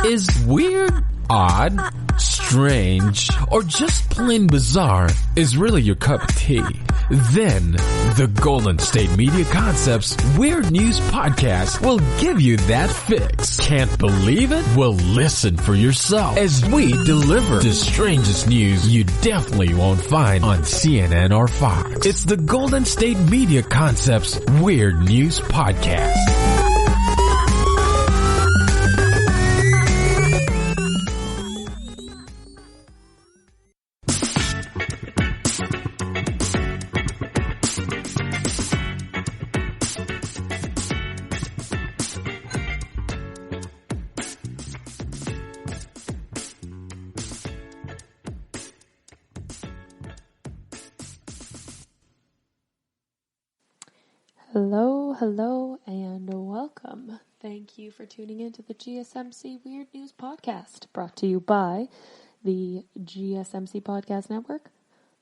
Is weird, odd, strange, or just plain bizarre is really your cup of tea? Then the Golden State Media Concepts Weird News Podcast will give you that fix. Can't believe it? Well, listen for yourself as we deliver the strangest news you definitely won't find on CNN or Fox. It's the Golden State Media Concepts Weird News Podcast. Hello, and welcome. Thank you for tuning in to the GSMC Weird News Podcast, brought to you by the GSMC Podcast Network.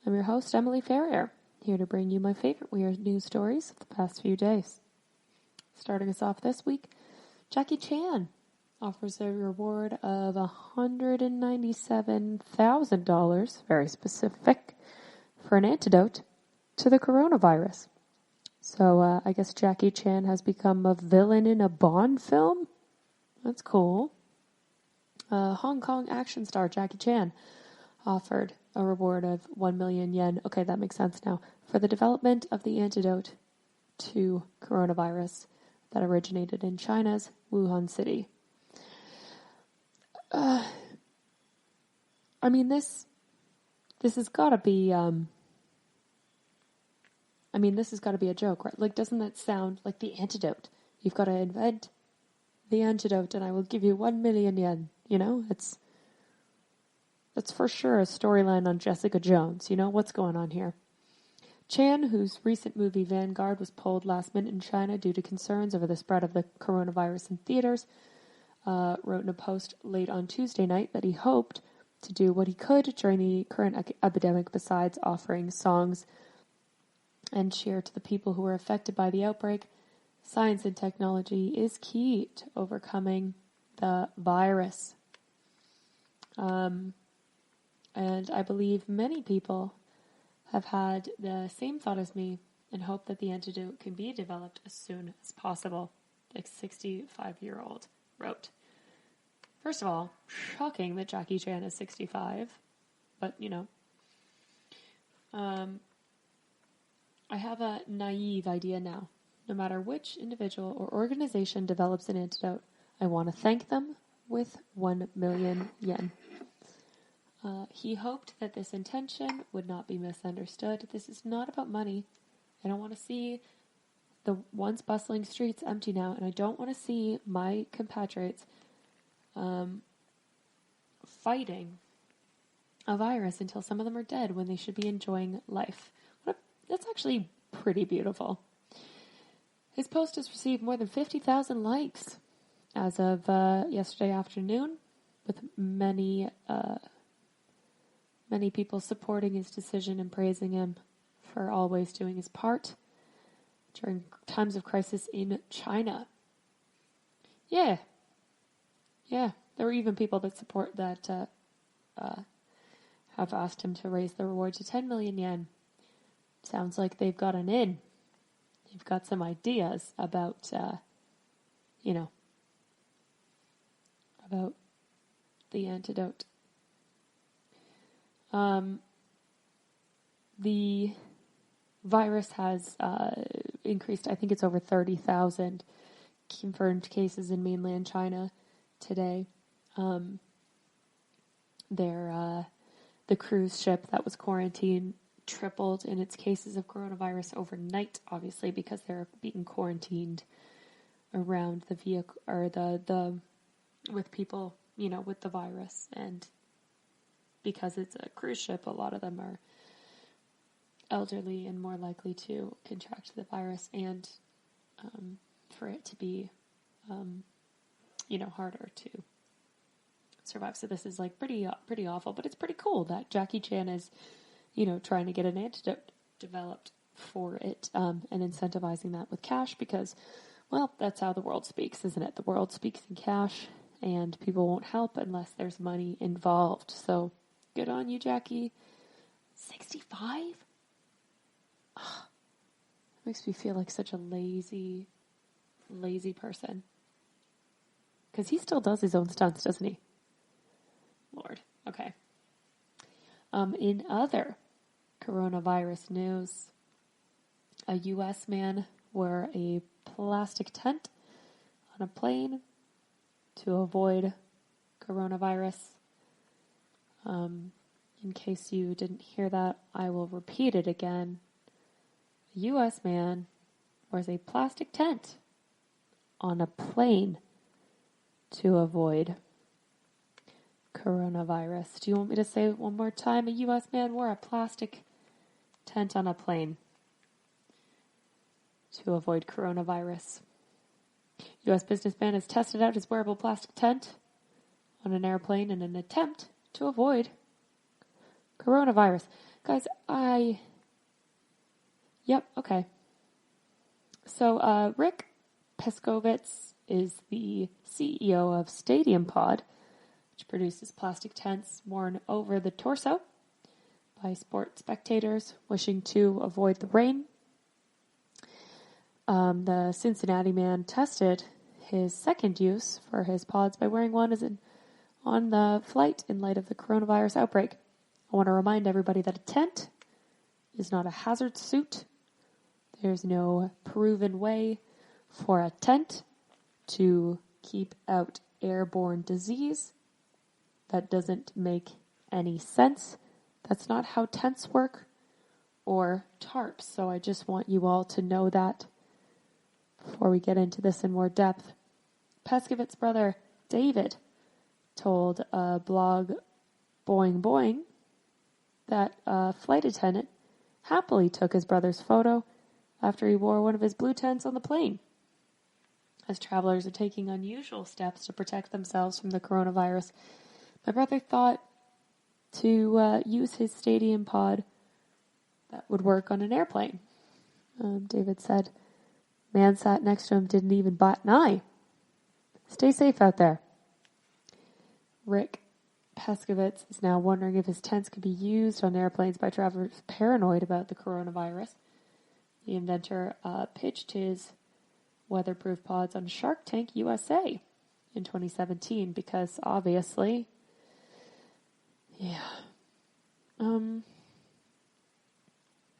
I'm your host, Emily Ferrier, here to bring you my favorite weird news stories of the past few days. Starting us off this week, Jackie Chan offers a reward of $197,000, very specific, for an antidote to the coronavirus. So, I guess Jackie Chan has become a villain in a Bond film? That's cool. Hong Kong action star Jackie Chan offered a reward of 1 million yen, okay, that makes sense now, for the development of the antidote to coronavirus that originated in China's Wuhan city. This has got to be, this has got to be a joke, right? Like, doesn't that sound like the antidote? You've got to invent the antidote and I will give you 1 million yen. You know, that's for sure a storyline on Jessica Jones. You know, what's going on here? Chan, whose recent movie Vanguard was pulled last minute in China due to concerns over the spread of the coronavirus in theaters, wrote in a post late on Tuesday night that he hoped to do what he could during the current epidemic besides offering songs and cheer to the people who were affected by the outbreak. Science and technology is key to overcoming the virus. And I believe many people have had the same thought as me and hope that the antidote can be developed as soon as possible, like 65-year-old wrote. First of all, shocking that Jackie Chan is 65, but, you know. I have a naive idea now. No matter which individual or organization develops an antidote, I want to thank them with 1 million yen. He hoped that this intention would not be misunderstood. This is not about money. I don't want to see the once bustling streets empty now, and I don't want to see my compatriots fighting a virus until some of them are dead when they should be enjoying life. That's actually pretty beautiful. His post has received more than 50,000 likes as of yesterday afternoon, with many people supporting his decision and praising him for always doing his part during times of crisis in China. Yeah. There were even people that support that have asked him to raise the reward to 10 million yen. Sounds like they've got an in. They've got some ideas about, about the antidote. The virus has increased. I think it's over 30,000 confirmed cases in mainland China today. The cruise ship that was quarantined tripled in its cases of coronavirus overnight, obviously, because they're being quarantined around the vehicle or the with people, with the virus. And because it's a cruise ship, a lot of them are elderly and more likely to contract the virus, and for it to be, harder to survive. So this is like pretty awful, but it's pretty cool that Jackie Chan is trying to get an antidote developed for it, and incentivizing that with cash because, well, that's how the world speaks, isn't it? The world speaks in cash, and people won't help unless there's money involved. So good on you, Jackie. 65? Oh, makes me feel like such a lazy person. Because he still does his own stunts, doesn't he? Lord. Okay. In other coronavirus news, a U.S. man wore a plastic tent on a plane to avoid coronavirus. In case you didn't hear that, I will repeat it again. A U.S. man wears a plastic tent on a plane to avoid coronavirus. Do you want me to say it one more time? A U.S. man wore a plastic tent on a plane to avoid coronavirus. U.S. businessman has tested out his wearable plastic tent on an airplane in an attempt to avoid coronavirus. Guys, Yep, okay. So, Rick Peskovitz is the CEO of Stadium Pod, which produces plastic tents worn over the torso by sport spectators wishing to avoid the rain. The Cincinnati man tested his second use for his pods by wearing one on the flight in light of the coronavirus outbreak. I want to remind everybody that a tent is not a hazard suit. There's no proven way for a tent to keep out airborne disease. That doesn't make any sense. That's not how tents work or tarps. So I just want you all to know that before we get into this in more depth. Peskovitz's brother, David, told a blog Boing Boing that a flight attendant happily took his brother's photo after he wore one of his blue tents on the plane. As travelers are taking unusual steps to protect themselves from the coronavirus, my brother thought to use his stadium pod that would work on an airplane. David said, man sat next to him didn't even bat an eye. Stay safe out there. Rick Peskovitz is now wondering if his tents could be used on airplanes by travelers paranoid about the coronavirus. The inventor pitched his weatherproof pods on Shark Tank USA in 2017 because obviously,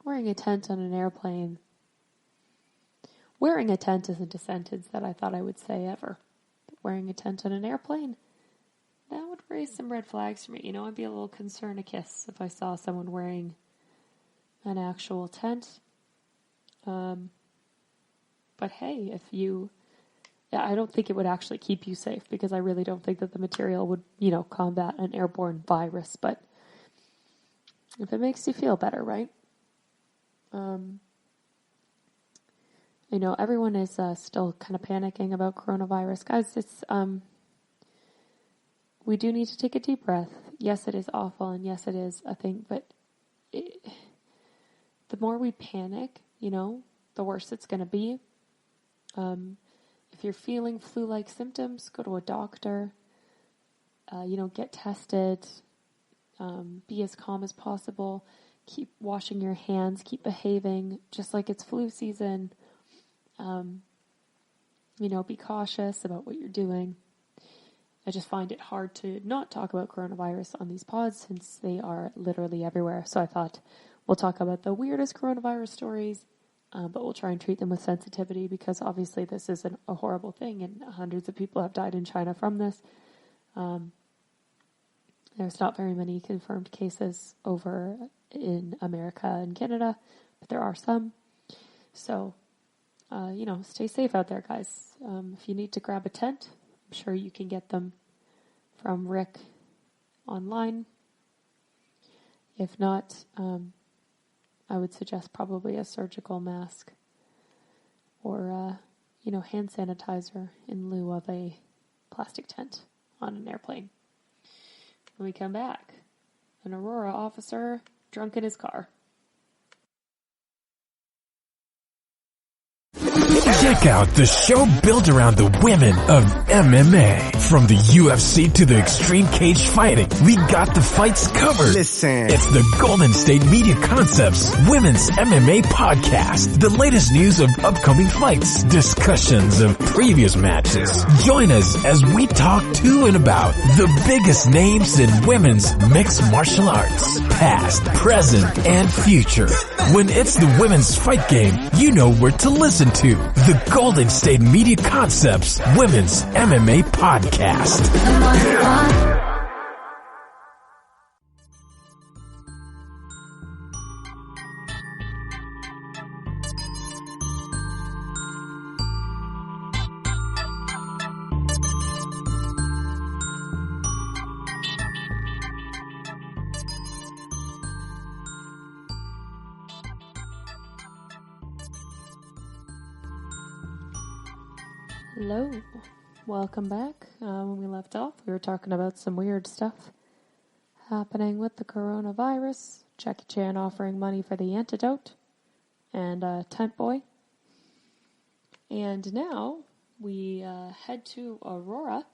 wearing a tent on an airplane. Wearing a tent isn't a sentence that I thought I would say ever. But wearing a tent on an airplane, that would raise some red flags for me. I'd be a little concerned-a-kiss if I saw someone wearing an actual tent. But hey, I don't think it would actually keep you safe because I really don't think that the material would, combat an airborne virus. But if it makes you feel better, right? I know everyone is still kind of panicking about coronavirus. Guys, it's we do need to take a deep breath. Yes, it is awful, and yes, it is a thing, but the more we panic, the worse it's going to be. If you're feeling flu-like symptoms, go to a doctor. Get tested. Be as calm as possible. Keep washing your hands. Keep behaving just like it's flu season. Be cautious about what you're doing. I just find it hard to not talk about coronavirus on these pods since they are literally everywhere. So I thought we'll talk about the weirdest coronavirus stories, but we'll try and treat them with sensitivity because obviously this is a horrible thing and hundreds of people have died in China from this. There's not very many confirmed cases over in America and Canada, but there are some. So, stay safe out there, guys. If you need to grab a tent, I'm sure you can get them from Rick online. If not, I would suggest probably a surgical mask or, hand sanitizer in lieu of a plastic tent on an airplane. When we come back, an Aurora officer drunk in his car. Check out the show built around the women of MMA. From the UFC to the extreme cage fighting, we got the fights covered. Listen. It's the Golden State Media Concepts Women's MMA Podcast. The latest news of upcoming fights, discussions of previous matches. Join us as we talk to and about the biggest names in women's mixed martial arts, past, present, and future. When it's the women's fight game, you know where to listen to. The Golden State Media Concepts Women's MMA Podcast. Hello, welcome back. When we left off, we were talking about some weird stuff happening with the coronavirus. Jackie Chan offering money for the antidote, and Tent Boy. And now we head to Aurora,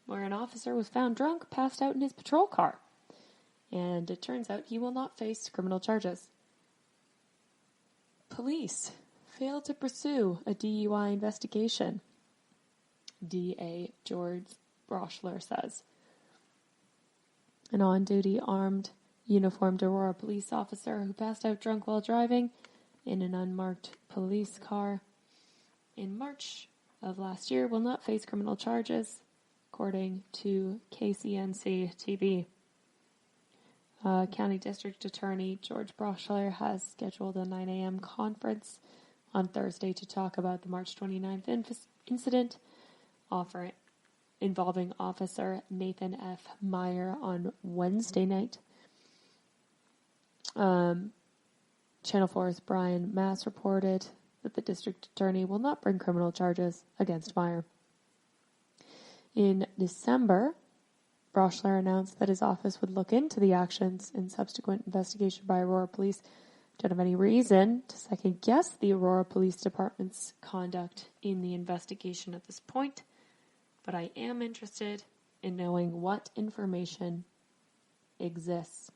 where an officer was found drunk, passed out in his patrol car. And it turns out he will not face criminal charges. Police failed to pursue a DUI investigation. DA George Broschler says. An on-duty armed, uniformed Aurora police officer who passed out drunk while driving in an unmarked police car in March of last year will not face criminal charges, according to KCNC TV. County District Attorney George Broschler has scheduled a 9 a.m. conference on Thursday to talk about the March 29th incident involving Officer Nathan F. Meyer on Wednesday night. Channel 4's Brian Mass reported that the district attorney will not bring criminal charges against Meyer. In December, Broschler announced that his office would look into the actions in subsequent investigation by Aurora Police. Don't have any reason to second-guess the Aurora Police Department's conduct in the investigation at this point, but I am interested in knowing what information exists.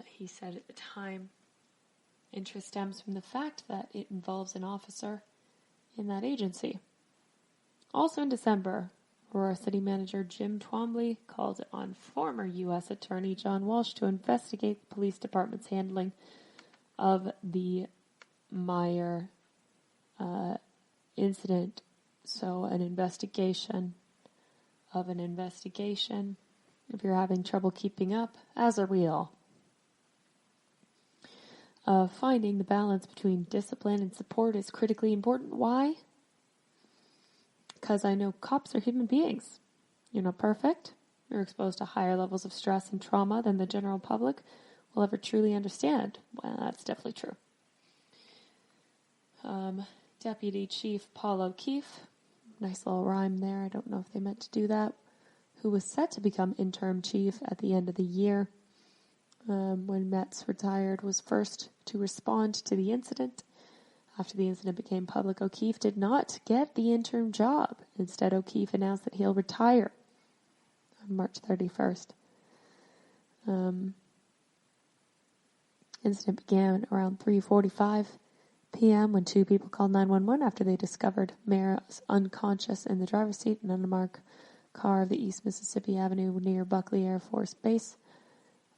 He said at the time, interest stems from the fact that it involves an officer in that agency. Also in December, Aurora City Manager Jim Twombly called on former U.S. Attorney John Walsh to investigate the police department's handling of the Meyer incident. So an investigation of an investigation. If you're having trouble keeping up, as are we all. Finding the balance between discipline and support is critically important. Why? Because I know cops are human beings. You're not perfect. You're exposed to higher levels of stress and trauma than the general public will ever truly understand. Well, that's definitely true. Deputy Chief Paul O'Keefe, nice little rhyme there, I don't know if they meant to do that, who was set to become interim chief at the end of the year. When Metz retired, was first to respond to the incident. After the incident became public, O'Keefe did not get the interim job. Instead, O'Keefe announced that he'll retire on March 31st. Incident began around 3:45 p.m. when two people called 911 after they discovered Meyer unconscious in the driver's seat in an unmarked car of the East Mississippi Avenue near Buckley Air Force Base,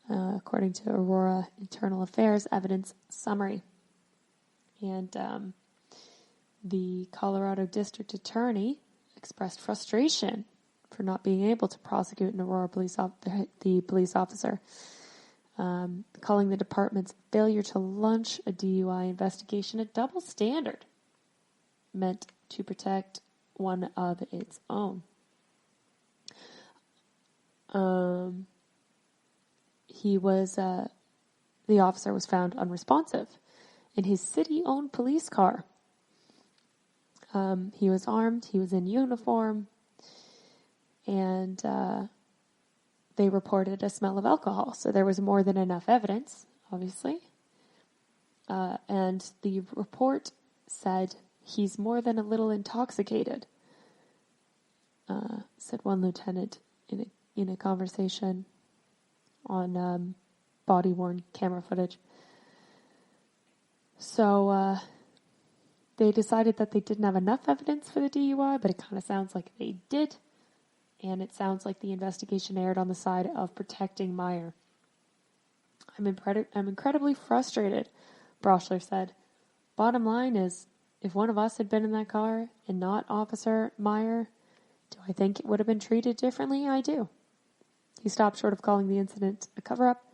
according to Aurora Internal Affairs Evidence Summary. And the Colorado District Attorney expressed frustration for not being able to prosecute an Aurora police officer, calling the department's failure to launch a DUI investigation a double standard meant to protect one of its own. The officer was found unresponsive in his city-owned police car. He was armed, he was in uniform, and they reported a smell of alcohol. So there was more than enough evidence, obviously. And the report said he's more than a little intoxicated, said one lieutenant in a conversation on body-worn camera footage. So they decided that they didn't have enough evidence for the DUI, but it kind of sounds like they did. And it sounds like the investigation erred on the side of protecting Meyer. I'm incredibly frustrated, Broschler said. Bottom line is, if one of us had been in that car and not Officer Meyer, do I think it would have been treated differently? I do. He stopped short of calling the incident a cover-up,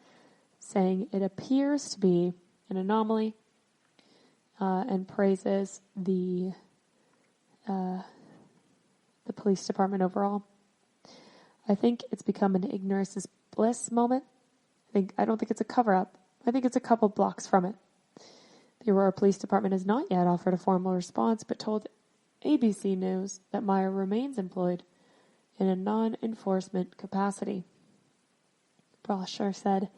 saying it appears to be an anomaly, and praises the police department overall. I think it's become an ignorance is bliss moment. I don't think it's a cover-up. I think it's a couple blocks from it. The Aurora Police Department has not yet offered a formal response, but told ABC News that Meyer remains employed in a non-enforcement capacity. Broschler said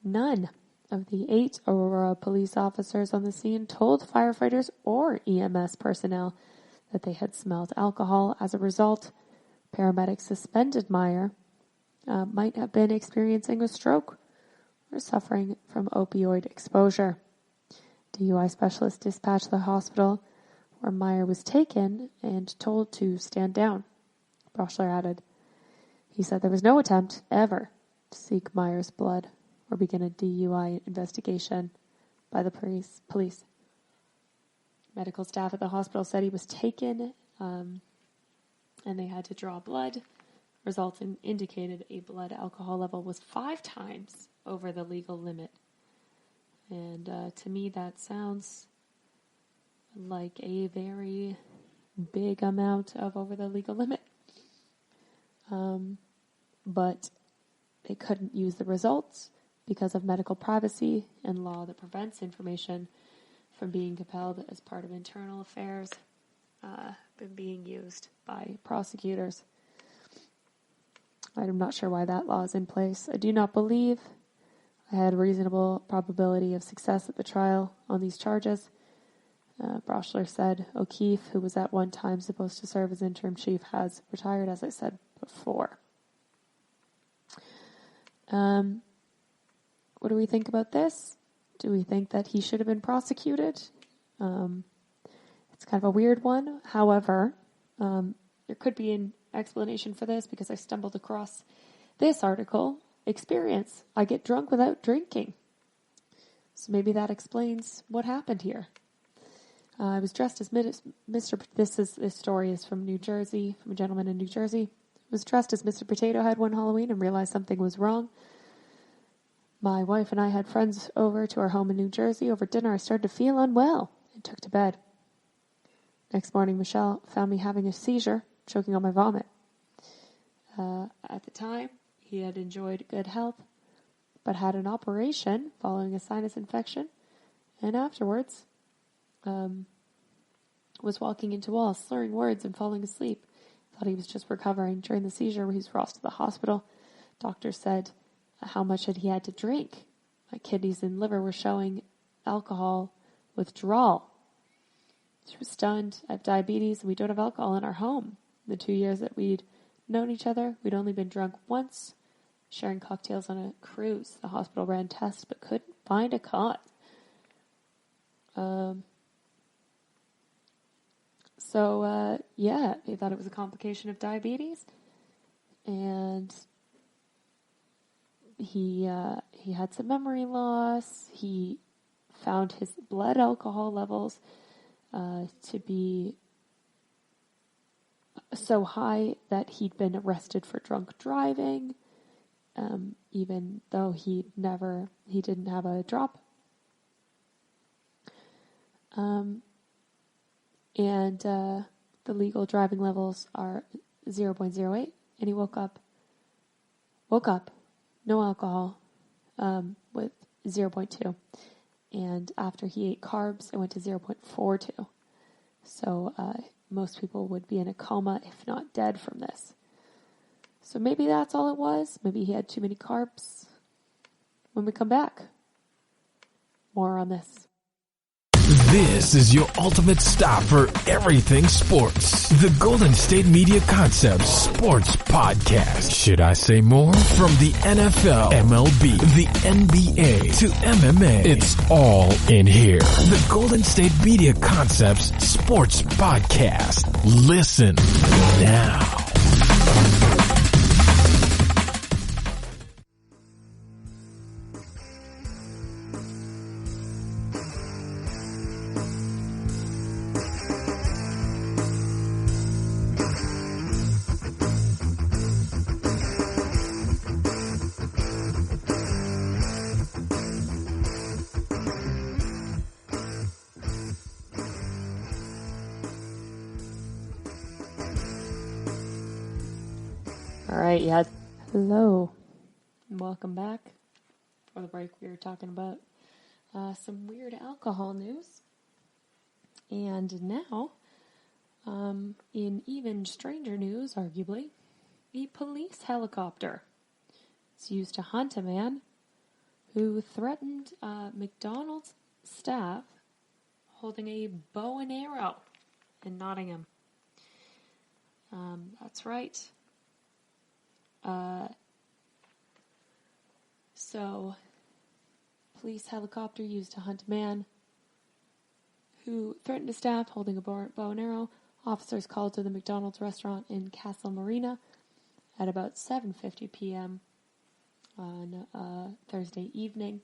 none of the 8 Aurora police officers on the scene told firefighters or EMS personnel that they had smelled alcohol. As a result, paramedics suspended Meyer might have been experiencing a stroke or suffering from opioid exposure. DUI specialists dispatched to the hospital where Meyer was taken and told to stand down, Broschler added. He said there was no attempt ever to seek Meyer's blood or begin a DUI investigation by the police. Medical staff at the hospital said he was taken and they had to draw blood. Results indicated a blood alcohol level was 5 times over the legal limit. And to me that sounds like a very big amount of over the legal limit. But they couldn't use the results because of medical privacy and law that prevents information from being compelled as part of internal affairs been being used by prosecutors. I'm not sure why that law is in place. I do not believe I had a reasonable probability of success at the trial on these charges. Broschler said O'Keefe, who was at one time supposed to serve as interim chief, has retired, as I said before. What do we think about this? Do we think that he should have been prosecuted? It's kind of a weird one. However, there could be an explanation for this because I stumbled across this article. Experience. I get drunk without drinking. So maybe that explains what happened here. I was dressed as Mr. This story is from New Jersey, from a gentleman in New Jersey. I was dressed as Mr. Potato Head one Halloween and realized something was wrong. My wife and I had friends over to our home in New Jersey. Over dinner, I started to feel unwell and took to bed. Next morning, Michelle found me having a seizure, choking on my vomit. At the time, he had enjoyed good health, but had an operation following a sinus infection, and afterwards was walking into walls, slurring words and falling asleep. Thought he was just recovering. During the seizure, he was rushed to the hospital. Doctors said how much had he had to drink. My kidneys and liver were showing alcohol withdrawal. She was stunned. I have diabetes, and we don't have alcohol in our home. In the 2 years that we'd known each other, we'd only been drunk once, sharing cocktails on a cruise. The hospital ran tests, but couldn't find a cause. They thought it was a complication of diabetes, and he had some memory loss. He found his blood alcohol levels to be so high that he'd been arrested for drunk driving, even though he didn't have a drop. And the legal driving levels are 0.08, and he woke up, no alcohol, with 0.2. And after he ate carbs, it went to 0.42. So most people would be in a coma, if not dead, from this. So maybe that's all it was. Maybe he had too many carbs. When we come back, more on this. This is your ultimate stop for everything sports. The Golden State Media Concepts Sports Podcast. Should I say more? From the NFL, MLB, the NBA to MMA, it's all in here. The Golden State Media Concepts Sports Podcast. Listen now. Alright, yeah. Hello. And welcome back. Before the break, we were talking about some weird alcohol news. And now, in even stranger news, arguably, the police helicopter is used to hunt a man who threatened McDonald's staff holding a bow and arrow in Nottingham. That's right. So, police helicopter used to hunt a man who threatened a staff holding a bow and arrow. Officers called to the McDonald's restaurant in Castle Marina at about 7:50 p.m. on Thursday evening,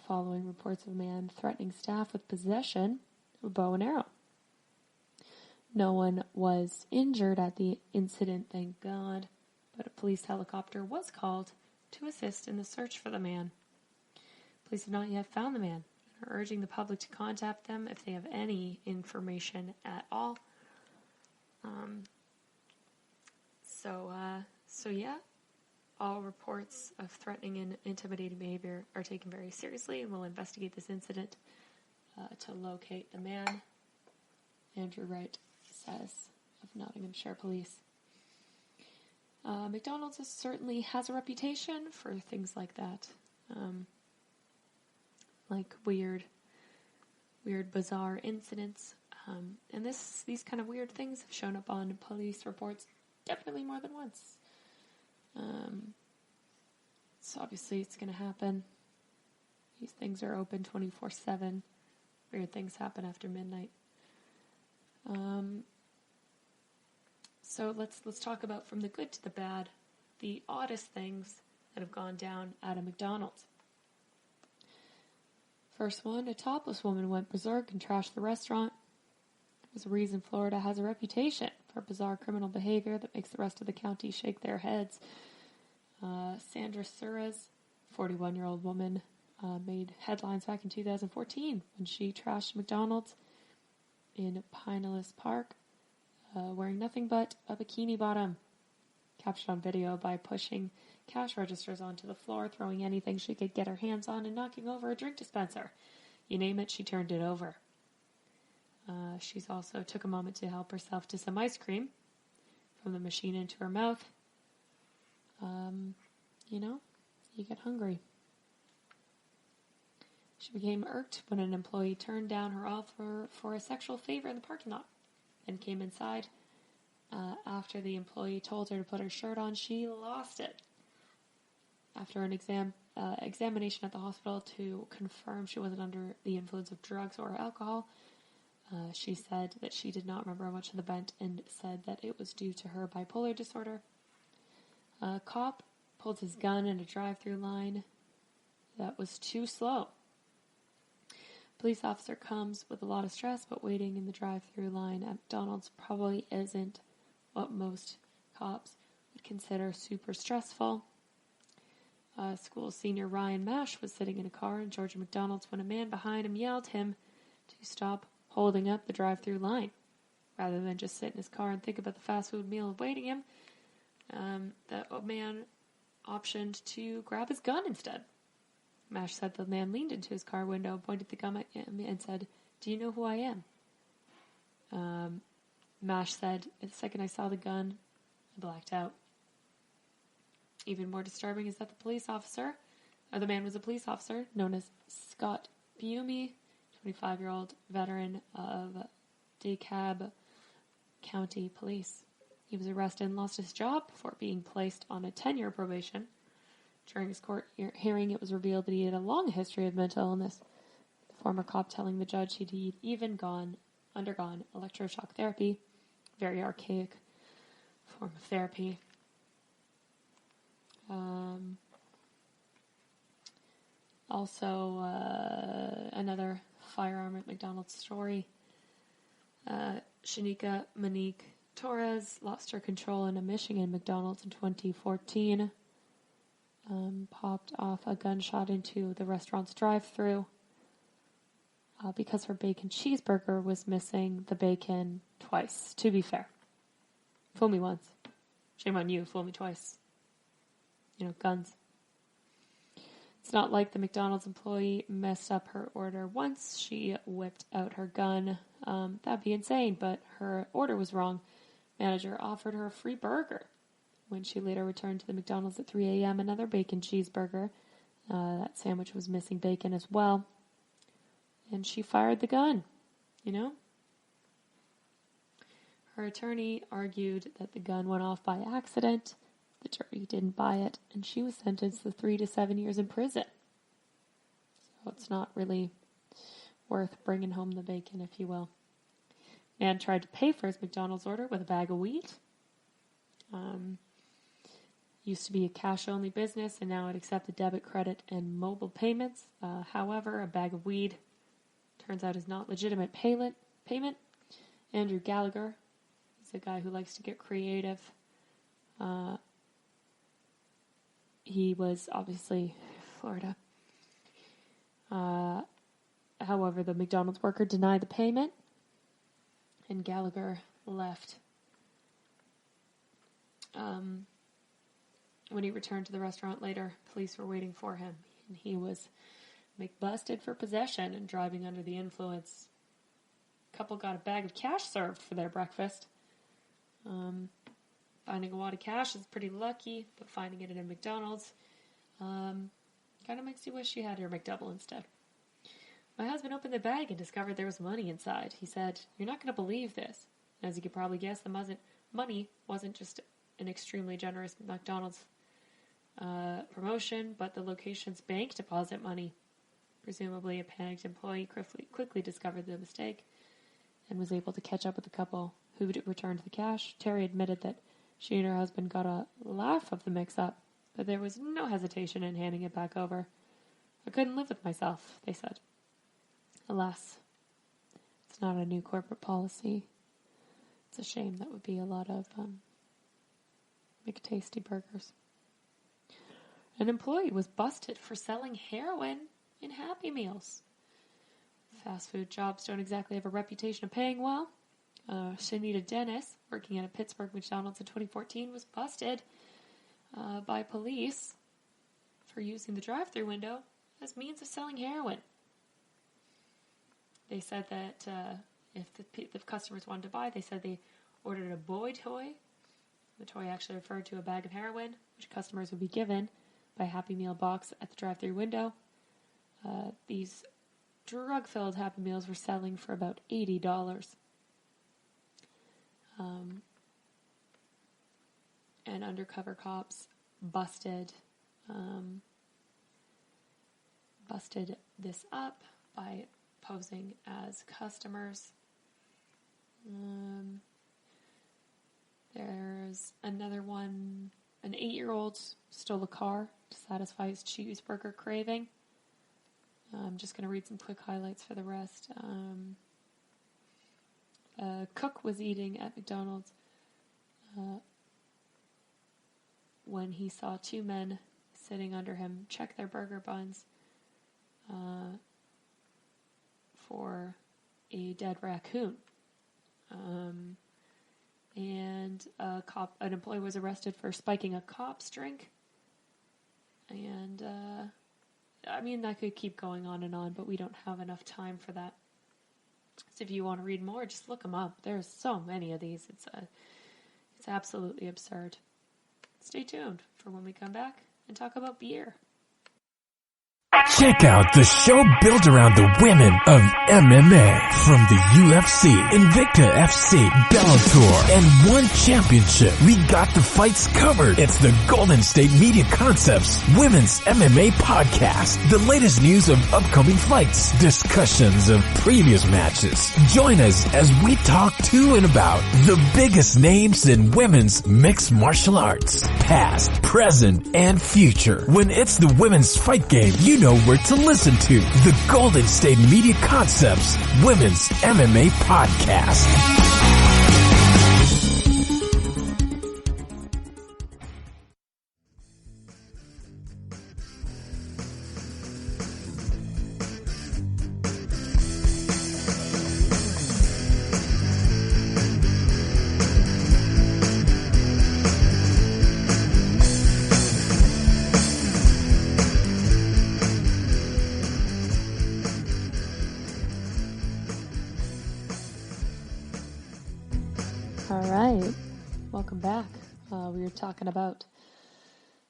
following reports of a man threatening staff with possession of a bow and arrow. No one was injured at the incident, thank God, but a police helicopter was called to assist in the search for the man. Police have not yet found the man and are urging the public to contact them if they have any information at all. So yeah, all reports of threatening and intimidating behavior are taken very seriously, and we'll investigate this incident to locate the man. Andrew Wright says of Nottinghamshire Police. McDonald's certainly has a reputation for things like that, like weird, bizarre incidents, and these kind of weird things have shown up on police reports definitely more than once. So obviously it's going to happen. These things are open 24/7. Weird things happen after midnight. So let's talk about from the good to the bad, the oddest things that have gone down at a McDonald's. First one, a topless woman went berserk and trashed the restaurant. There's a reason Florida has a reputation for bizarre criminal behavior that makes the rest of the county shake their heads. Sandra Suarez, 41-year-old woman, made headlines back in 2014 when she trashed McDonald's in Pinellas Park, wearing nothing but a bikini bottom, captured on video by pushing cash registers onto the floor, throwing anything she could get her hands on, and knocking over a drink dispenser. You name it, she turned it over. She's also took a moment to help herself to some ice cream from the machine into her mouth. You get hungry. She became irked when an employee turned down her offer for a sexual favor in the parking lot and came inside. After the employee told her to put her shirt on, she lost it. After an examination at the hospital to confirm she wasn't under the influence of drugs or alcohol, she said that she did not remember much of the event and said that it was due to her bipolar disorder. A cop pulled his gun in a drive-through line that was too slow. Police officer comes with a lot of stress, but waiting in the drive-through line at McDonald's probably isn't what most cops would consider super stressful. School senior Ryan Mash was sitting in a car in Georgia McDonald's when a man behind him yelled at him to stop holding up the drive-through line. Rather than just sit in his car and think about the fast food meal awaiting him, the man optioned to grab his gun instead. Mash said the man leaned into his car window, pointed the gun at him, and said, "Do you know who I am?" Mash said, "The second I saw the gun, I blacked out." Even more disturbing is that the man was a police officer, known as Scott Bumy, 25-year-old veteran of DeKalb County Police. He was arrested and lost his job before being placed on a 10-year probation. During his court hearing, it was revealed that he had a long history of mental illness. The former cop telling the judge he'd even undergone electroshock therapy, very archaic form of therapy. Also, another firearm at McDonald's story. Shanika Monique Torres lost her control in a Michigan McDonald's in 2014. Popped off a gunshot into the restaurant's drive-thru because her bacon cheeseburger was missing the bacon twice, to be fair. Fool me once. Shame on you, fool me twice. Guns. It's not like the McDonald's employee messed up her order once. She whipped out her gun. That'd be insane, but her order was wrong. Manager offered her a free burger. When she later returned to the McDonald's at 3 a.m., another bacon cheeseburger. That sandwich was missing bacon as well. And she fired the gun, Her attorney argued that the gun went off by accident. The jury didn't buy it, and she was sentenced to 3 to 7 years in prison. So it's not really worth bringing home the bacon, if you will. Man tried to pay for his McDonald's order with a bag of weed. Used to be a cash-only business, and now it accepted debit, credit, and mobile payments. However, a bag of weed turns out is not legitimate payment. Andrew Gallagher is a guy who likes to get creative. He was obviously Florida. However, the McDonald's worker denied the payment, and Gallagher left. When he returned to the restaurant later, police were waiting for him, and he was busted for possession and driving under the influence. The couple got a bag of cash served for their breakfast. Finding a wad of cash is pretty lucky, but finding it at a McDonald's kind of makes you wish you had your McDouble instead. My husband opened the bag and discovered there was money inside. He said, "You're not going to believe this." As you could probably guess, the money wasn't just an extremely generous McDonald's promotion, but the location's bank deposit money. Presumably, a panicked employee quickly discovered the mistake and was able to catch up with the couple who returned the cash. Terry admitted that she and her husband got a laugh of the mix-up, but there was no hesitation in handing it back over. "I couldn't live with myself," they said. Alas, it's not a new corporate policy. It's a shame. That would be a lot of McTasty burgers. An employee was busted for selling heroin in Happy Meals. Fast food jobs don't exactly have a reputation of paying well. Shanita Dennis, working at a Pittsburgh McDonald's in 2014, was busted by police for using the drive-thru window as means of selling heroin. They said that if the customers wanted to buy, they said they ordered a boy toy. The toy actually referred to a bag of heroin, which customers would be given by a Happy Meal box at the drive-thru window. These drug-filled Happy Meals were selling for about $80. And undercover cops busted this up by posing as customers. There's another one. An 8-year-old stole a car to satisfy his cheeseburger craving. I'm just going to read some quick highlights for the rest. A cook was eating at McDonald's when he saw two men sitting under him check their burger buns for a dead raccoon. And an employee was arrested for spiking a cop's drink. And, I could keep going on and on, but we don't have enough time for that. So if you want to read more, just look them up. There's so many of these. It's absolutely absurd. Stay tuned for when we come back and talk about beer. Check out the show built around the women of MMA. From the UFC, Invicta FC, Bellator, and One Championship. We got the fights covered. It's the Golden State Media Concepts Women's MMA Podcast. The latest news of upcoming fights, discussions of previous matches. Join us as we talk to and about the biggest names in women's mixed martial arts. Past, present, and future. When it's the women's fight game, you know where to listen to. The Golden State Media Concepts Women's MMA Podcast. Welcome back. We were talking about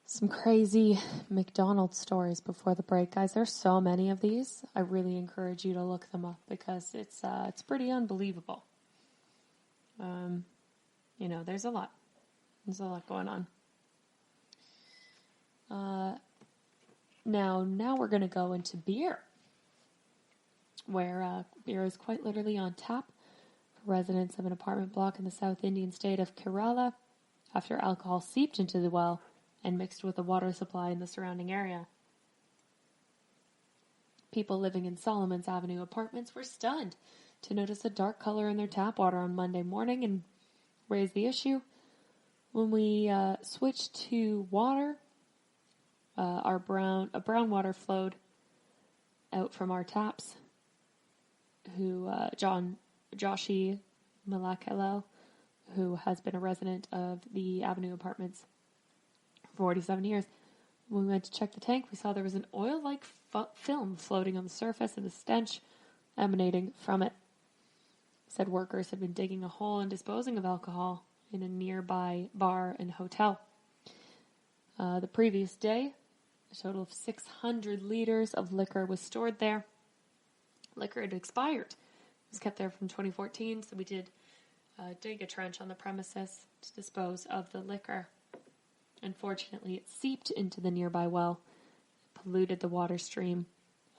some crazy McDonald stories before the break. Guys, there's so many of these. I really encourage you to look them up because it's pretty unbelievable. There's a lot. There's a lot going on. Now we're going to go into beer, where beer is quite literally on tap for residents of an apartment block in the South Indian state of Kerala after alcohol seeped into the well and mixed with the water supply in the surrounding area. People living in Solomon's Avenue apartments were stunned to notice a dark color in their tap water on Monday morning and raised the issue. When we switched to water, brown water flowed out from our taps. Joshi Malakelo, who has been a resident of the Avenue Apartments for 47 years. When we went to check the tank, we saw there was an oil-like film floating on the surface and the stench emanating from it. Said workers had been digging a hole and disposing of alcohol in a nearby bar and hotel. The previous day, a total of 600 liters of liquor was stored there. Liquor had expired. It was kept there from 2014, so we did dig a trench on the premises to dispose of the liquor. Unfortunately, it seeped into the nearby well, polluted the water stream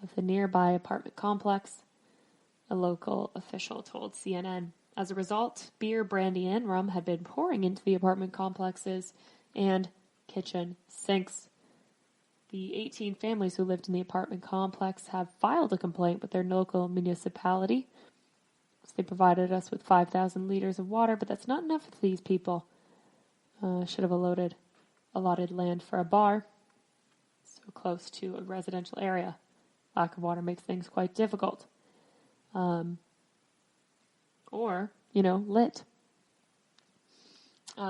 of the nearby apartment complex, a local official told CNN. As a result, beer, brandy, and rum had been pouring into the apartment complexes and kitchen sinks. The 18 families who lived in the apartment complex have filed a complaint with their local municipality. They provided us with 5,000 liters of water, but that's not enough for these people. Should have allotted land for a bar so close to a residential area. Lack of water makes things quite difficult. Lit.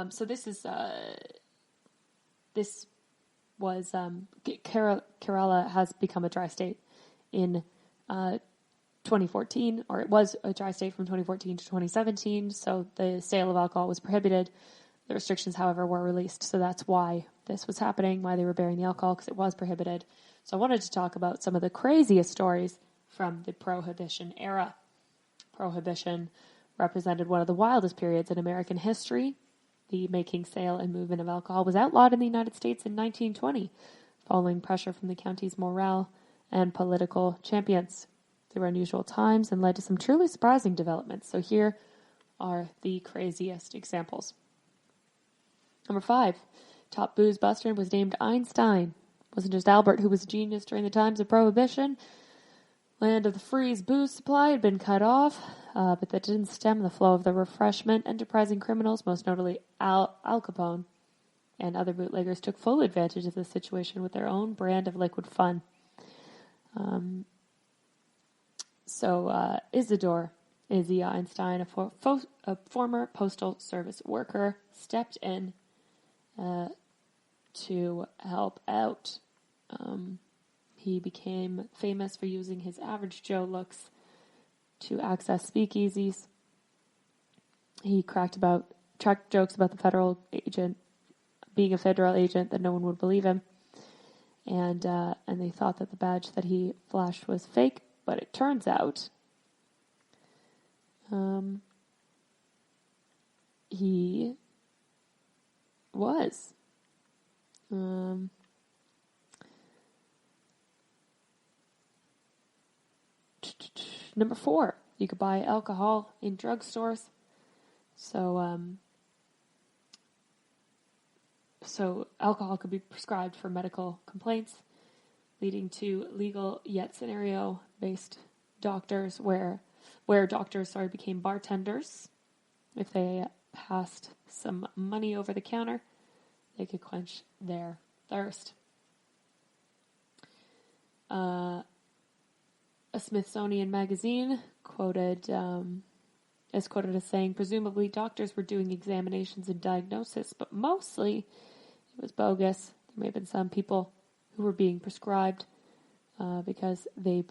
So this was Kerala has become a dry state in 2014, or it was a dry state from 2014 to 2017, so the sale of alcohol was prohibited. The restrictions, however, were released, so that's why this was happening, why they were bearing the alcohol, because it was prohibited. So I wanted to talk about some of the craziest stories from the Prohibition era. Prohibition represented one of the wildest periods in American history. The making, sale, and movement of alcohol was outlawed in the United States in 1920, following pressure from the county's morale and political champions. There were unusual times and led to some truly surprising developments. So here are the craziest examples. Number 5, top booze buster was named Einstein. It wasn't just Albert who was a genius during the times of Prohibition. Land of the free's booze supply had been cut off, but that didn't stem the flow of the refreshment. Enterprising criminals, most notably Al Capone and other bootleggers, took full advantage of the situation with their own brand of liquid fun. So Isidore Izzy Einstein, a former postal service worker, stepped in to help out. He became famous for using his average Joe looks to access speakeasies. He cracked jokes about the federal agent being a federal agent that no one would believe him. and they thought that the badge that he flashed was fake, but it turns out he was. Number 4, you could buy alcohol in drugstores. So alcohol could be prescribed for medical complaints, leading to legal yet scenario-based doctors where doctors became bartenders. If they passed some money over the counter, they could quench their thirst. A Smithsonian magazine is quoted as saying, presumably doctors were doing examinations and diagnosis, but mostly it was bogus. There may have been some people who were being prescribed because they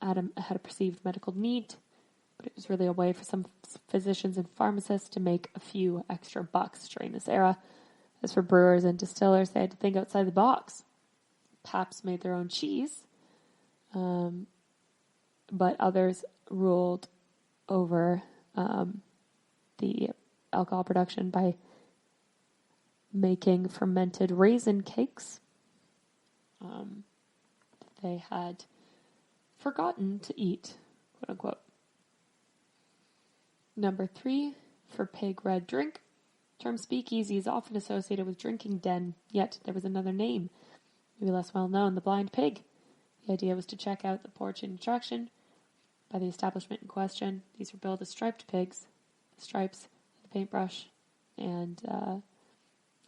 had a perceived medical need, but it was really a way for some physicians and pharmacists to make a few extra bucks during this era. As for brewers and distillers, they had to think outside the box. Pabst made their own cheese, but others ruled over the alcohol production by making fermented raisin cakes. They had forgotten to eat, quote unquote. Number 3, for pig red drink. The term speakeasy is often associated with drinking den, yet there was another name, maybe less well known, the blind pig. The idea was to check out the porch in attraction by the establishment in question. These were billed as striped pigs, the stripes, the paintbrush, and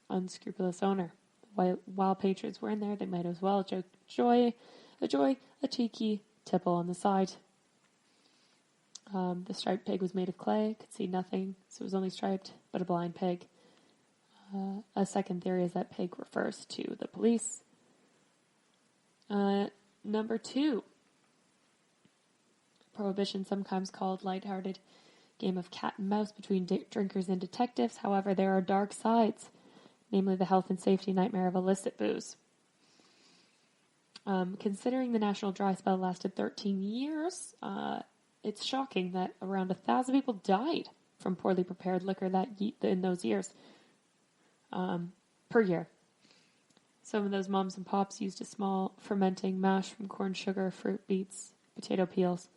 unscrupulous owner. While patrons were in there, they might as well enjoy a cheeky tipple on the side. The striped pig was made of clay, could see nothing, so it was only striped, but a blind pig. A second theory is that pig refers to the police. Number 2, Prohibition, sometimes called lighthearted game of cat and mouse between drinkers and detectives. However, there are dark sides, namely the health and safety nightmare of illicit booze. Considering the national dry spell lasted 13 years, it's shocking that around 1,000 people died from poorly prepared liquor in those years, per year. Some of those moms and pops used a small fermenting mash from corn sugar, fruit, beets, potato peels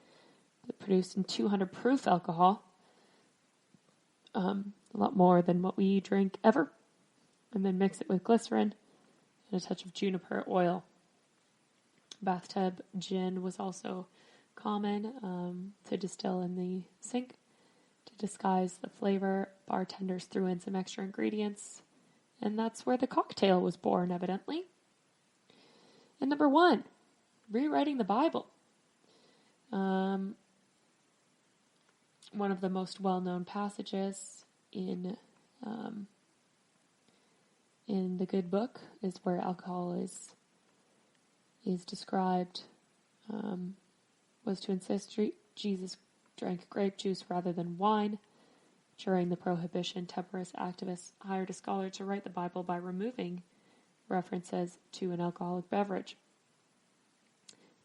that produced in 200 proof alcohol, a lot more than what we drink ever, and then mix it with glycerin and a touch of juniper oil. Bathtub gin was also common to distill in the sink. To disguise the flavor, bartenders threw in some extra ingredients, and that's where the cocktail was born, evidently. And number 1, rewriting the Bible. One of the most well-known passages in the good book is where alcohol is described, was to insist Jesus drank grape juice rather than wine. During the Prohibition, temperance activists hired a scholar to write the Bible by removing references to an alcoholic beverage.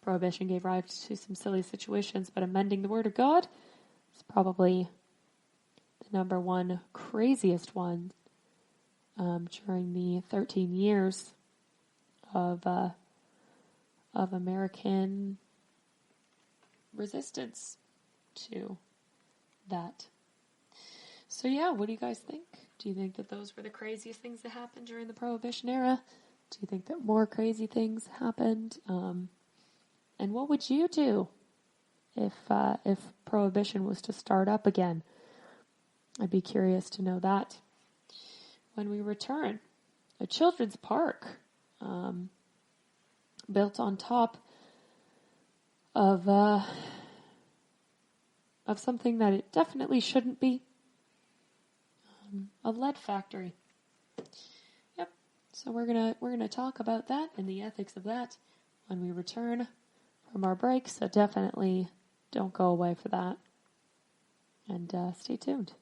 Prohibition gave rise to some silly situations, but amending the Word of God is probably the number 1 craziest one during the 13 years of American resistance to that. So yeah, what do you guys think? Do you think that those were the craziest things that happened during the Prohibition era? Do you think that more crazy things happened? And what would you do if Prohibition was to start up again? I'd be curious to know that. When we return, a children's park built on top of something that it definitely shouldn't be. A lead factory. Yep. So we're gonna talk about that and the ethics of that when we return from our break. So definitely don't go away for that, and stay tuned.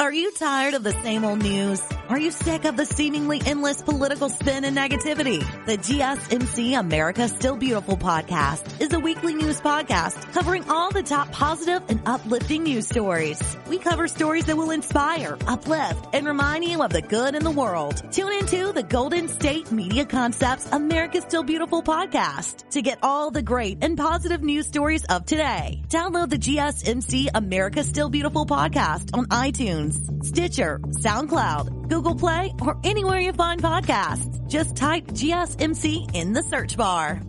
Are you tired of the same old news? Are you sick of the seemingly endless political spin and negativity? The GSMC America Still Beautiful podcast is a weekly news podcast covering all the top positive and uplifting news stories. We cover stories that will inspire, uplift, and remind you of the good in the world. Tune into the Golden State Media Concepts America Still Beautiful podcast to get all the great and positive news stories of today. Download the GSMC America Still Beautiful podcast on iTunes, Stitcher, SoundCloud, Google Play, or anywhere you find podcasts. Just type GSMC in the search bar.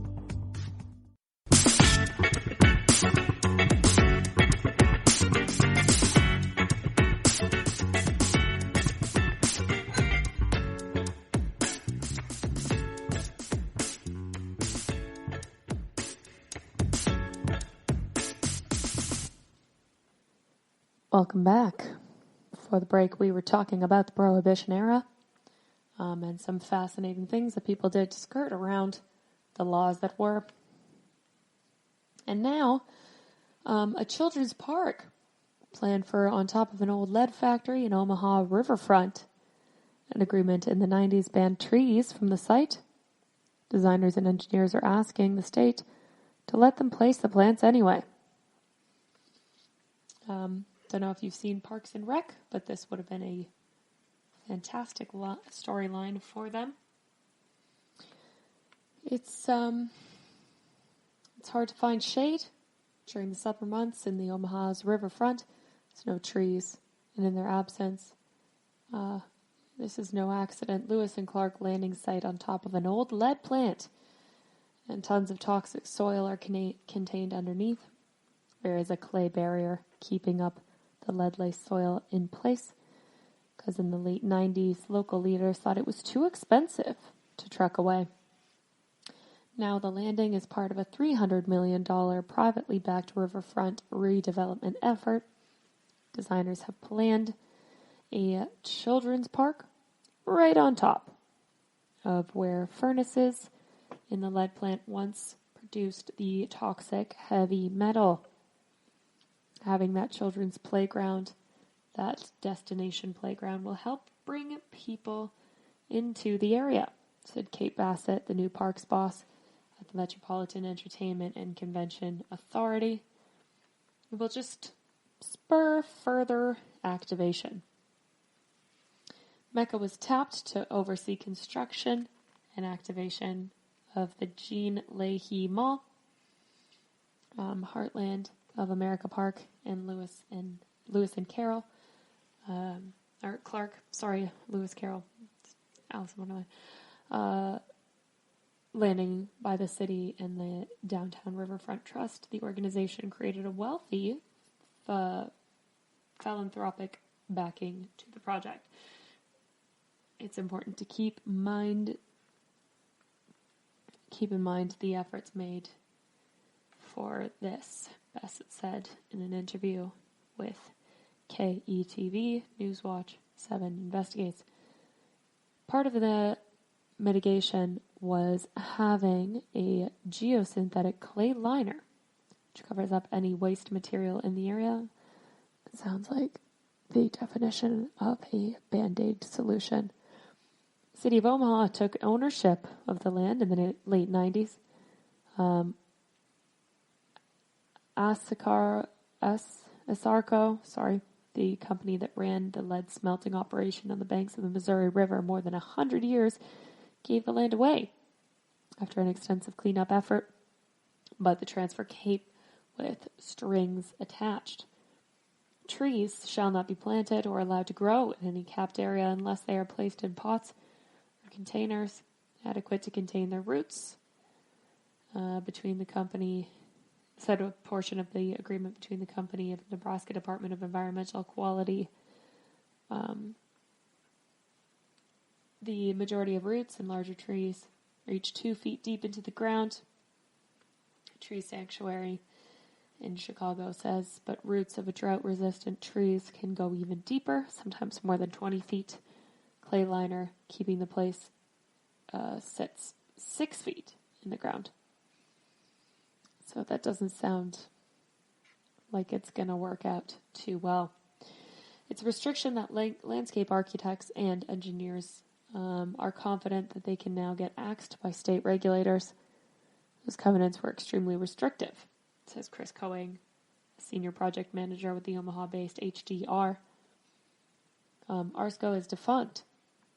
Welcome back. Before the break, we were talking about the Prohibition era and some fascinating things that people did to skirt around the laws that were. And now, a children's park planned for on top of an old lead factory in Omaha riverfront. An agreement in the 90s banned trees from the site. Designers and engineers are asking the state to let them place the plants anyway. Don't know if you've seen Parks and Rec, but this would have been a fantastic storyline for them. It's hard to find shade during the summer months in the Omaha's riverfront. There's no trees, and in their absence, this is no accident. Lewis and Clark landing site on top of an old lead plant, and tons of toxic soil are contained underneath. There is a clay barrier keeping up the lead-laced soil in place, because in the late 90s, local leaders thought it was too expensive to truck away. Now the landing is part of a $300 million privately backed riverfront redevelopment effort. Designers have planned a children's park right on top of where furnaces in the lead plant once produced the toxic heavy metal. Having that children's playground, that destination playground, will help bring people into the area, said Kate Bassett, the new parks boss at the Metropolitan Entertainment and Convention Authority. It will just spur further activation. Mecca was tapped to oversee construction and activation of the Jean Leahy Mall, Heartland of America Park, and Lewis and Carroll, Lewis Carroll, Alice in Wonderland, landing by the city and the Downtown Riverfront Trust. The organization created a wealthy philanthropic backing to the project. It's important to keep in mind the efforts made for this, Bassett said in an interview with KETV. Newswatch 7 investigates. Part of the mitigation was having a geosynthetic clay liner, which covers up any waste material in the area. It sounds like the definition of a Band-Aid solution. The City of Omaha took ownership of the land in the late 90s. Asarco, the company that ran the lead smelting operation on the banks of the Missouri River more than 100 years, gave the land away after an extensive cleanup effort, but the transfer came with strings attached. Trees shall not be planted or allowed to grow in any capped area unless they are placed in pots or containers adequate to contain their roots. Between the company, said a portion of the agreement between the company and the Nebraska Department of Environmental Quality. The majority of roots in larger trees reach 2 feet deep into the ground. Tree Sanctuary in Chicago says, but roots of a drought-resistant trees can go even deeper, sometimes more than 20 feet. Clay liner keeping the place sits 6 feet in the ground. So that doesn't sound like it's going to work out too well. It's a restriction that landscape architects and engineers are confident that they can now get axed by state regulators. Those covenants were extremely restrictive, says Chris Coing, a senior project manager with the Omaha-based HDR. Arsco is defunct,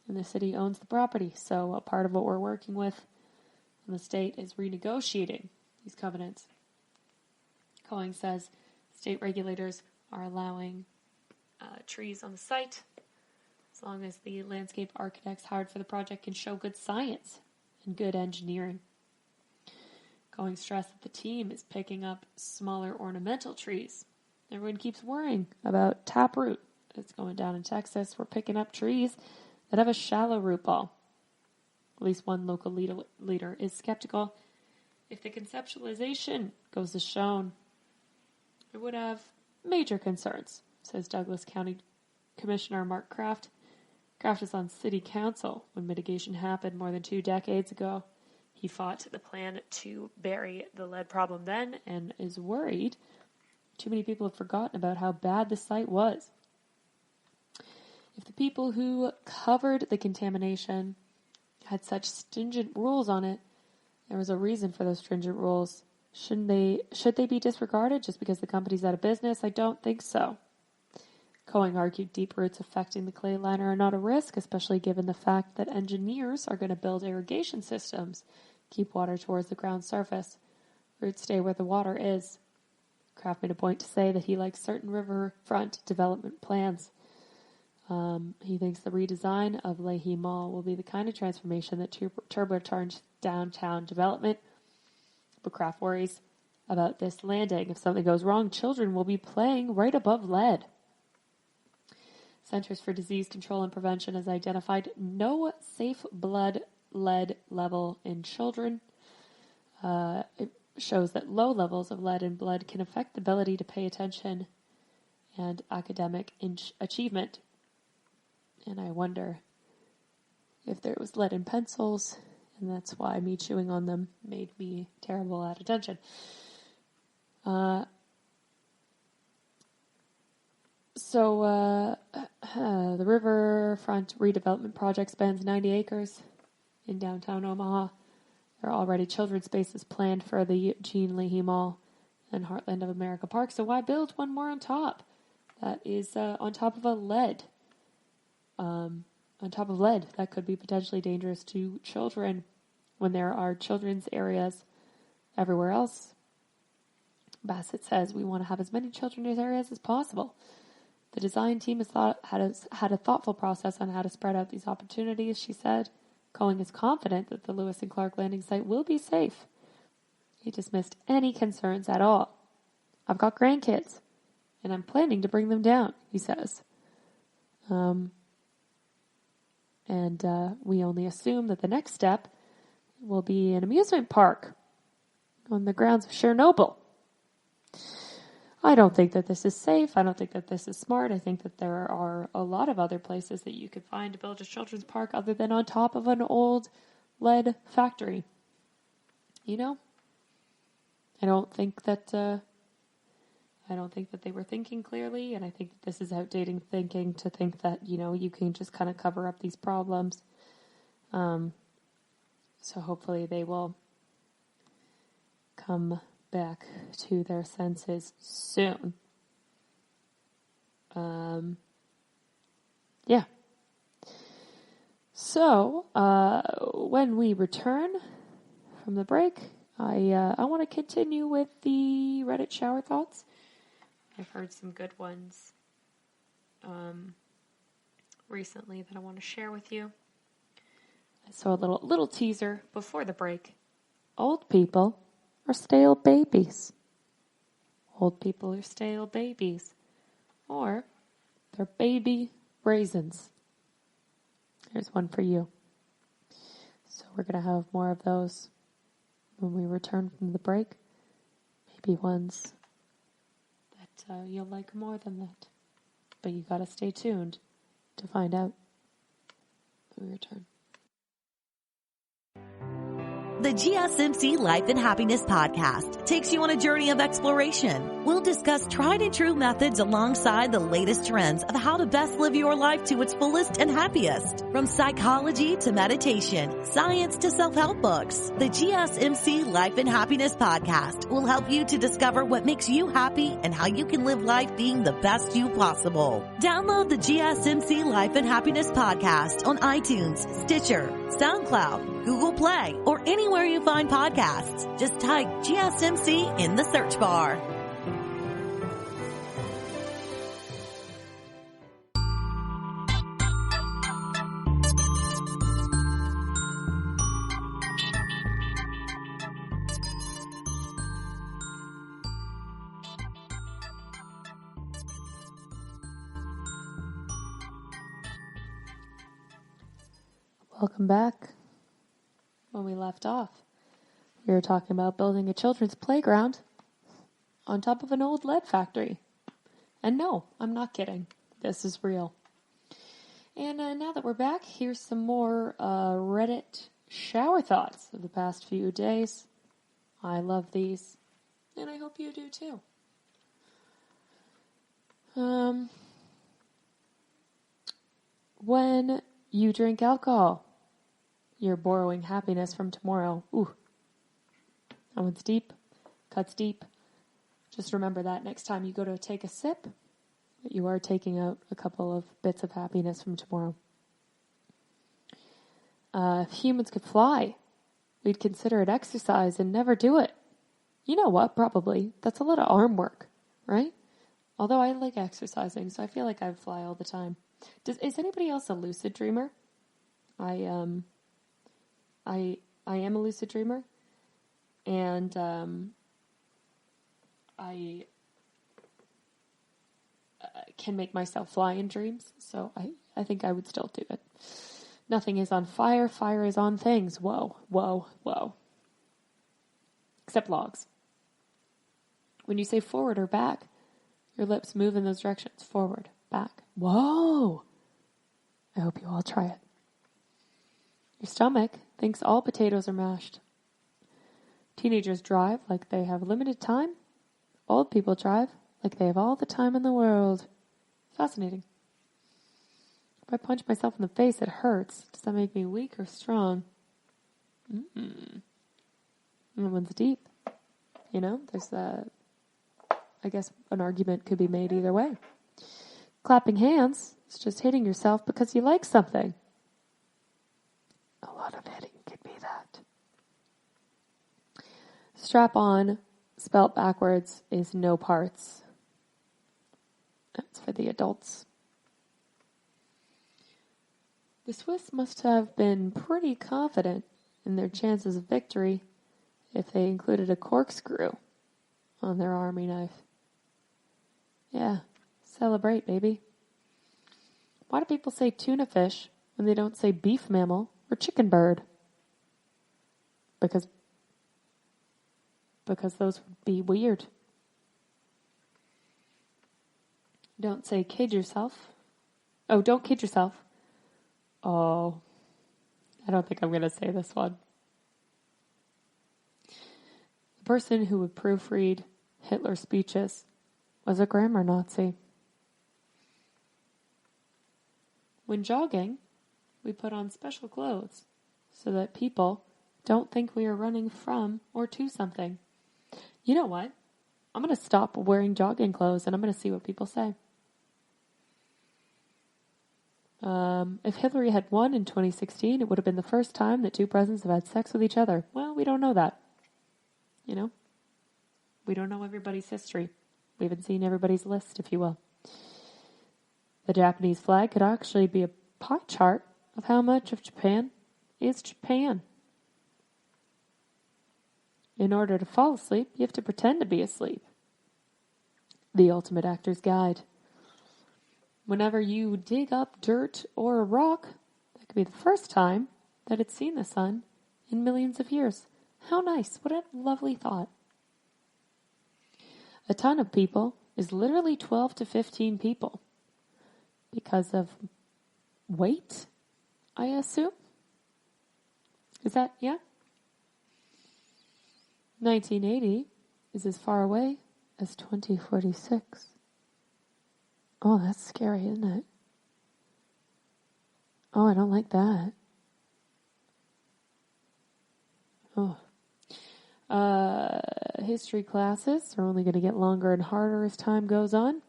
and the city owns the property, so a part of what we're working with in the state is renegotiating these covenants. Coing says state regulators are allowing trees on the site as long as the landscape architects hired for the project can show good science and good engineering. Coing stressed that the team is picking up smaller ornamental trees. Everyone keeps worrying about taproot that's going down in Texas. We're picking up trees that have a shallow root ball. At least one local leader is skeptical. If the conceptualization goes as shown, it would have major concerns, says Douglas County Commissioner Mark Kraft. Kraft was on city council when mitigation happened more than 2 decades ago. He fought the plan to bury the lead problem then and is worried too many people have forgotten about how bad the site was. If the people who covered the contamination had such stringent rules on it, there was a reason for those stringent rules. Should they be disregarded just because the company's out of business? I don't think so. Coing argued deep roots affecting the clay liner are not a risk, especially given the fact that engineers are going to build irrigation systems, keep water towards the ground surface. Roots stay where the water is. Kraft made a point to say that he likes certain riverfront development plans. He thinks the redesign of Leahy Mall will be the kind of transformation that turbocharges downtown development. But Kraft worries about this landing. If something goes wrong, children will be playing right above lead. Centers for Disease Control and Prevention has identified no safe blood lead level in children. It shows that low levels of lead in blood can affect the ability to pay attention and academic achievement. And I wonder if there was lead in pencils, and that's why me chewing on them made me terrible at attention. The riverfront redevelopment project spans 90 acres in downtown Omaha. There are already children's spaces planned for the Gene Leahy Mall and Heartland of America Park, so why build one more on top? That is on top of a lead. On top of lead, that could be potentially dangerous to children when there are children's areas everywhere else. Bassett says we want to have as many children's areas as possible. The design team has had a thoughtful process on how to spread out these opportunities, she said. Coing is confident that the Lewis and Clark landing site will be safe. He dismissed any concerns at all. I've got grandkids, and I'm planning to bring them down, he says. We only assume that the next step will be an amusement park on the grounds of Chernobyl. I don't think that this is safe. I don't think that this is smart. I think that there are a lot of other places that you could find to build a children's park other than on top of an old lead factory. You know? I don't think that they were thinking clearly, and I think that this is outdated thinking to think that, you can just kind of cover up these problems. So hopefully they will come back to their senses soon. Yeah. So, when we return from the break, I want to continue with the Reddit shower thoughts. I've heard some good ones recently that I want to share with you. So a little teaser before the break. Old people are stale babies. Old people are stale babies. Or they're baby raisins. Here's one for you. So we're going to have more of those when we return from the break. Maybe ones that you'll like more than that. But you got to stay tuned to find out when we return. The GSMC Life and Happiness podcast takes you on a journey of exploration. We'll discuss tried and true methods alongside the latest trends of how to best live your life to its fullest and happiest. From psychology to meditation, science to self-help books, the GSMC Life and Happiness podcast will help you to discover what makes you happy and how you can live life being the best you possible. Download the GSMC Life and Happiness podcast on iTunes, Stitcher, SoundCloud, Google Play, or anywhere you find podcasts. Just type GSMC in the search bar. Welcome back. When we left off, we were talking about building a children's playground on top of an old lead factory. And no, I'm not kidding. This is real. And now that we're back, here's some more Reddit shower thoughts of the past few days. I love these, and I hope you do too. When you drink alcohol, you're borrowing happiness from tomorrow. Ooh. That one's deep. Cuts deep. Just remember that next time you go to take a sip, that you are taking out a couple of bits of happiness from tomorrow. If humans could fly, we'd consider it exercise and never do it. You know what? Probably. That's a lot of arm work, right? Although I like exercising, so I feel like I fly all the time. Is anybody else a lucid dreamer? I am a lucid dreamer, and I can make myself fly in dreams, so I think I would still do it. Nothing is on fire. Fire is on things. Whoa, whoa, whoa. Except logs. When you say forward or back, your lips move in those directions. Forward, back. Whoa! I hope you all try it. Your stomach thinks all potatoes are mashed. Teenagers drive like they have limited time. Old people drive like they have all the time in the world. Fascinating. If I punch myself in the face, it hurts. Does that make me weak or strong? That one's deep. You know, there's I guess an argument could be made either way. Clapping hands is just hitting yourself because you like something. A lot of hitting could be that. Strap on, spelt backwards, is no parts. That's for the adults. The Swiss must have been pretty confident in their chances of victory if they included a corkscrew on their army knife. Yeah, celebrate, baby. Why do people say tuna fish when they don't say beef mammal or chicken bird? Because those would be weird. Don't say kid yourself. Oh, don't kid yourself. Oh, I don't think I'm going to say this one. The person who would proofread Hitler's speeches was a grammar Nazi. When jogging, we put on special clothes so that people don't think we are running from or to something. You know what? I'm going to stop wearing jogging clothes and I'm going to see what people say. If Hillary had won in 2016, it would have been the first time that two presidents have had sex with each other. Well, we don't know that. You know? We don't know everybody's history. We haven't seen everybody's list, if you will. The Japanese flag could actually be a pie chart of how much of Japan is Japan. In order to fall asleep, you have to pretend to be asleep. The Ultimate Actor's Guide. Whenever you dig up dirt or a rock, that could be the first time that it's seen the sun in millions of years. How nice. What a lovely thought. A ton of people is literally 12 to 15 people. Because of weight, I assume? Is that, yeah? 1980 is as far away as 2046. Oh, that's scary, isn't it? Oh, I don't like that. Oh. History classes are only going to get longer and harder as time goes on.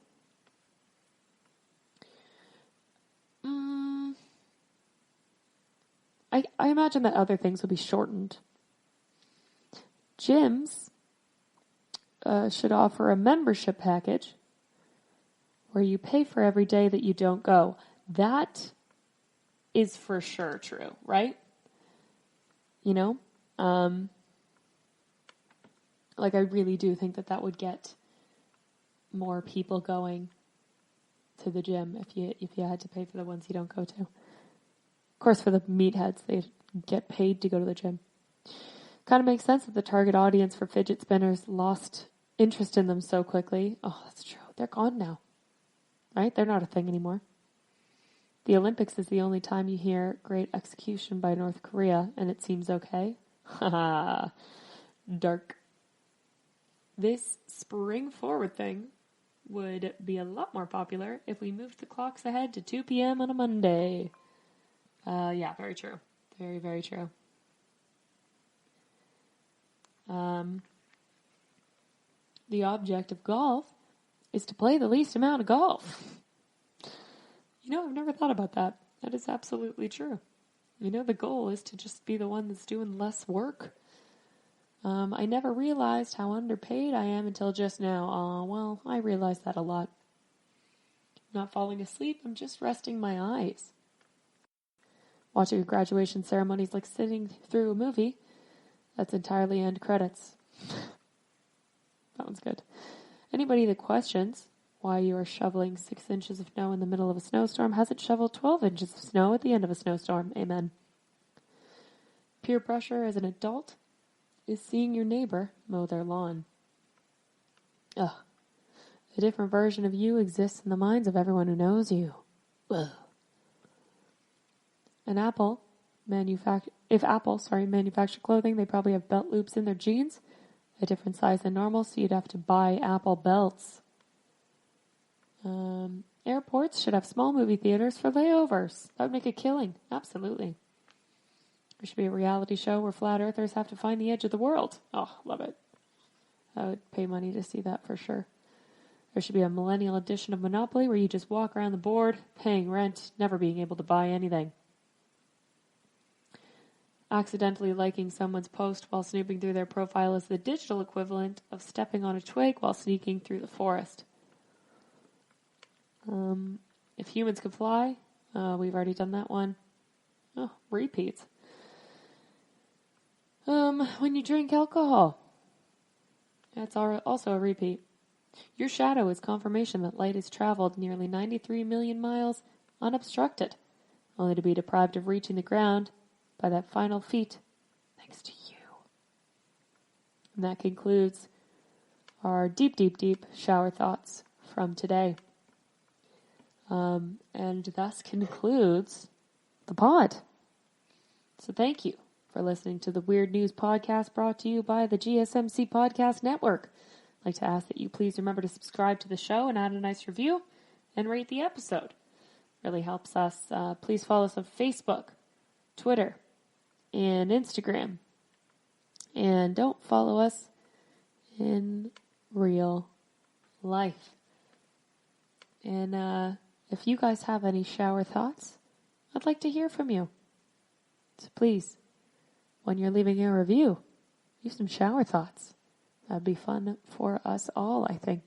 I imagine that other things will be shortened. Gyms should offer a membership package where you pay for every day that you don't go. That is for sure true, right? You know? Like, I really do think that would get more people going to the gym if you had to pay for the ones you don't go to. Of course, for the meatheads, they get paid to go to the gym. Kind of makes sense that the target audience for fidget spinners lost interest in them so quickly. Oh, that's true. They're gone now, right? They're not a thing anymore. The Olympics is the only time you hear great execution by North Korea, and it seems okay. Haha, dark. This spring forward thing would be a lot more popular if we moved the clocks ahead to 2 p.m. on a Monday. Yeah, very true. Very, very true. The object of golf is to play the least amount of golf. You know, I've never thought about that. That is absolutely true. You know, the goal is to just be the one that's doing less work. I never realized how underpaid I am until just now. Oh, well, I realized that a lot. I'm not falling asleep, I'm just resting my eyes. Watching a graduation ceremony is like sitting through a movie that's entirely end credits. That one's good. Anybody that questions why you are shoveling 6 inches of snow in the middle of a snowstorm hasn't shoveled 12 inches of snow at the end of a snowstorm. Amen. Peer pressure as an adult is seeing your neighbor mow their lawn. Ugh. A different version of you exists in the minds of everyone who knows you. Ugh. If Apple manufactured clothing, they probably have belt loops in their jeans, a different size than normal, so you'd have to buy Apple belts. Airports should have small movie theaters for layovers. That would make a killing. Absolutely. There should be a reality show where flat earthers have to find the edge of the world. Oh, love it. I would pay money to see that for sure. There should be a millennial edition of Monopoly where you just walk around the board, paying rent, never being able to buy anything. Accidentally liking someone's post while snooping through their profile is the digital equivalent of stepping on a twig while sneaking through the forest. If humans could fly, we've already done that one. Oh, repeats. When you drink alcohol, that's also a repeat. Your shadow is confirmation that light has traveled nearly 93 million miles unobstructed, only to be deprived of reaching the ground by that final feat, thanks to you. And that concludes our deep, deep, deep shower thoughts from today. And thus concludes the pod. So thank you for listening to the Weird News Podcast brought to you by the GSMC Podcast Network. I'd like to ask that you please remember to subscribe to the show and add a nice review and rate the episode. Really helps us. Please follow us on Facebook, Twitter, and Instagram. And don't follow us in real life. And if you guys have any shower thoughts, I'd like to hear from you. So please, when you're leaving a review, leave some shower thoughts. That'd be fun for us all, I think.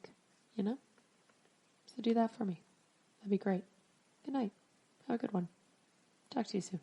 You know? So do that for me. That'd be great. Good night. Have a good one. Talk to you soon.